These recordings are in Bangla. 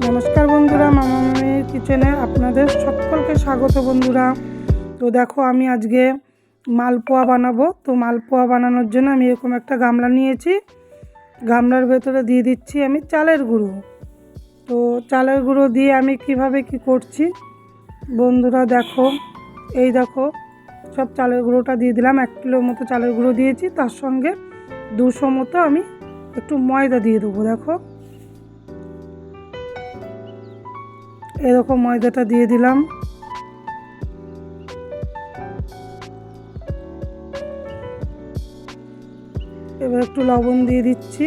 নমস্কার বন্ধুরা, মামা মামির কিচেনে আপনাদের সকলকে স্বাগত বন্ধুরা। তো দেখো আমি আজকে মালপোয়া বানাবো। তো মালপোয়া বানানোর জন্য আমি এরকম একটা গামলা নিয়েছি। গামলার ভেতরে দিয়ে দিচ্ছি আমি চালের গুঁড়ো। তো চালের গুঁড়ো দিয়ে আমি কিভাবে কি করছি বন্ধুরা দেখো। এই দেখো সব চালের গুঁড়োটা দিয়ে দিলাম। 1 কিলোর মতো চালের গুঁড়ো দিয়েছি, তার সঙ্গে 200 মতো আমি একটু ময়দা দিয়ে দেবো। দেখো এরকম ময়দাটা দিয়ে দিলাম। এবার একটু লবণ দিয়ে দিচ্ছি।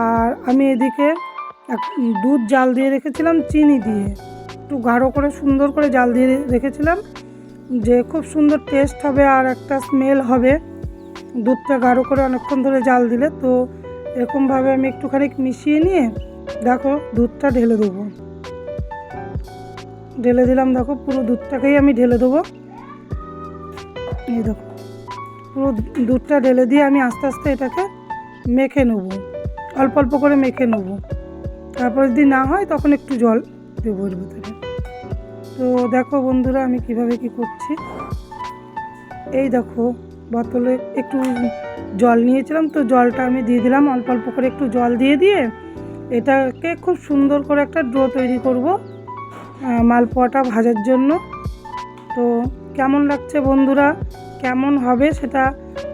আর আমি এদিকে দুধ জাল দিয়ে রেখেছিলাম চিনি দিয়ে, একটু গাঢ় করে সুন্দর করে জাল দিয়ে রেখেছিলাম, যে খুব সুন্দর টেস্ট হবে আর একটা স্মেল হবে দুধটা গাঢ় করে অনেকক্ষণ ধরে জাল দিলে। তো এরকমভাবে আমি একটুখানি মিশিয়ে নিয়ে দেখো দুধটা ঢেলে দেবো। ঢেলে দিলাম, দেখো পুরো দুধটাকেই আমি ঢেলে দেবো। এই দেখো পুরো দুধটা ঢেলে দিয়ে আমি আস্তে আস্তে এটাকে মেখে নেবো, অল্প অল্প করে মেখে নেবো। তারপর যদি না হয় তখন একটু জল দেবো এর ভিতরে। তো দেখো বন্ধুরা আমি কিভাবে কি করছি। এই দেখো বোতলে একটু জল নিয়েছিলাম, তো জলটা আমি দিয়ে দিলাম। অল্প অল্প করে একটু জল দিয়ে এটাকে খুব সুন্দর করে একটা ডো তৈরি করব মালপোয়াটা ভাজার জন্য। তো কেমন লাগছে বন্ধুরা, কেমন হবে সেটা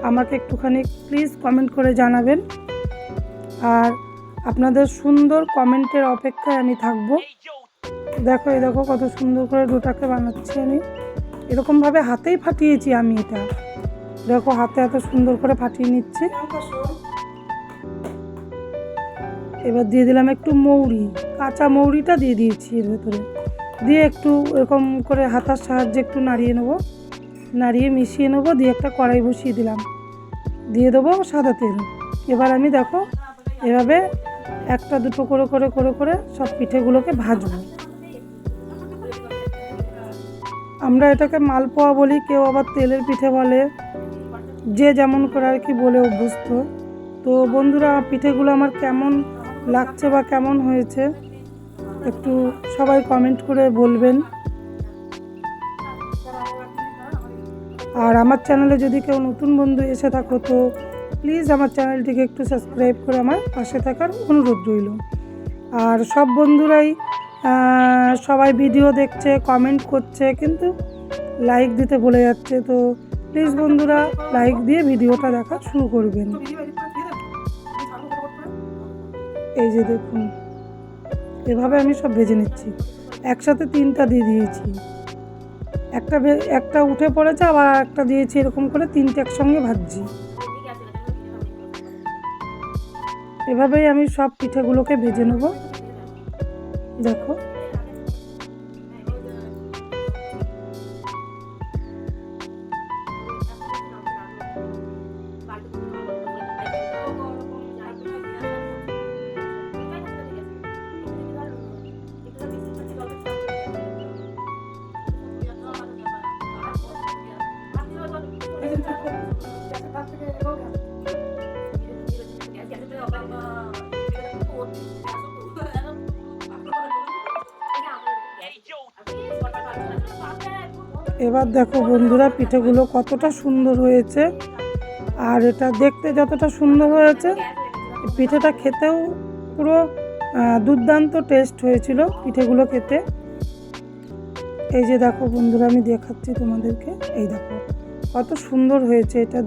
আমাকে একটুখানি প্লিজ কমেন্ট করে জানাবেন। আর আপনাদের সুন্দর কমেন্টের অপেক্ষায় আমি থাকব। দেখো এই দেখো কত সুন্দর করে ডোটাকে বানাচ্ছি আমি। এরকমভাবে হাতেই ফাটিয়েছি আমি এটা। দেখো হাতে এত সুন্দর করে ফাটিয়ে নিচ্ছি। এবার দিয়ে দিলাম একটু মৌরি, কাঁচা মৌরিটা দিয়ে দিয়েছি এর ভেতরে। দিয়ে একটু এরকম করে হাতার সাহায্যে একটু নাড়িয়ে নেবো, নাড়িয়ে মিশিয়ে নেবো। দিয়ে একটা কড়াই বসিয়ে দিলাম, দিয়ে দেবো সাদা তেল। এবার আমি দেখো এভাবে একটা দুটো করে করে করে করে সব পিঠেগুলোকে ভাজবো। আমরা এটাকে মালপোয়া বলি, কেউ আবার তেলের পিঠে বলে, যে যেমন করে আর কি বলে অভ্যস্ত। তো বন্ধুরা পিঠেগুলো আমার কেমন লাগছে বা কেমন হয়েছে একটু সবাই কমেন্ট করে বলবেন। আর আমার চ্যানেলে যদি কেউ নতুন বন্ধু এসে থাকো তো প্লিজ আমার চ্যানেলটিকে একটু সাবস্ক্রাইব করে আমার পাশে থাকার অনুরোধ রইল। আর সব বন্ধুরাই সবাই ভিডিও দেখছে, কমেন্ট করছে, কিন্তু লাইক দিতে ভুলে যাচ্ছে। তো প্লিজ বন্ধুরা লাইক দিয়ে ভিডিওটা দেখা শুরু করবেন। এই যে দেখুন এভাবে আমি সব ভেজে নিচ্ছি। একসাথে 3টা দিয়ে দিয়েছি, একটা উঠে পড়েছে, আবার একটা দিয়েছি, এরকম করে 3টে একসঙ্গে ভাজছি। এভাবেই আমি সব পিঠেগুলোকে ভেজে নেব। দেখো এবার দেখো বন্ধুরা পিঠেগুলো কতটা সুন্দর হয়েছে। আর এটা দেখতে যতটা সুন্দর হয়েছে, পিঠেটা খেতেও পুরো দুর্দান্ত টেস্ট হয়েছিল পিঠেগুলো খেতে। এই যে দেখো বন্ধুরা আমি দেখাচ্ছি তোমাদেরকে, এই দেখো কত সুন্দর হয়েছে। এটা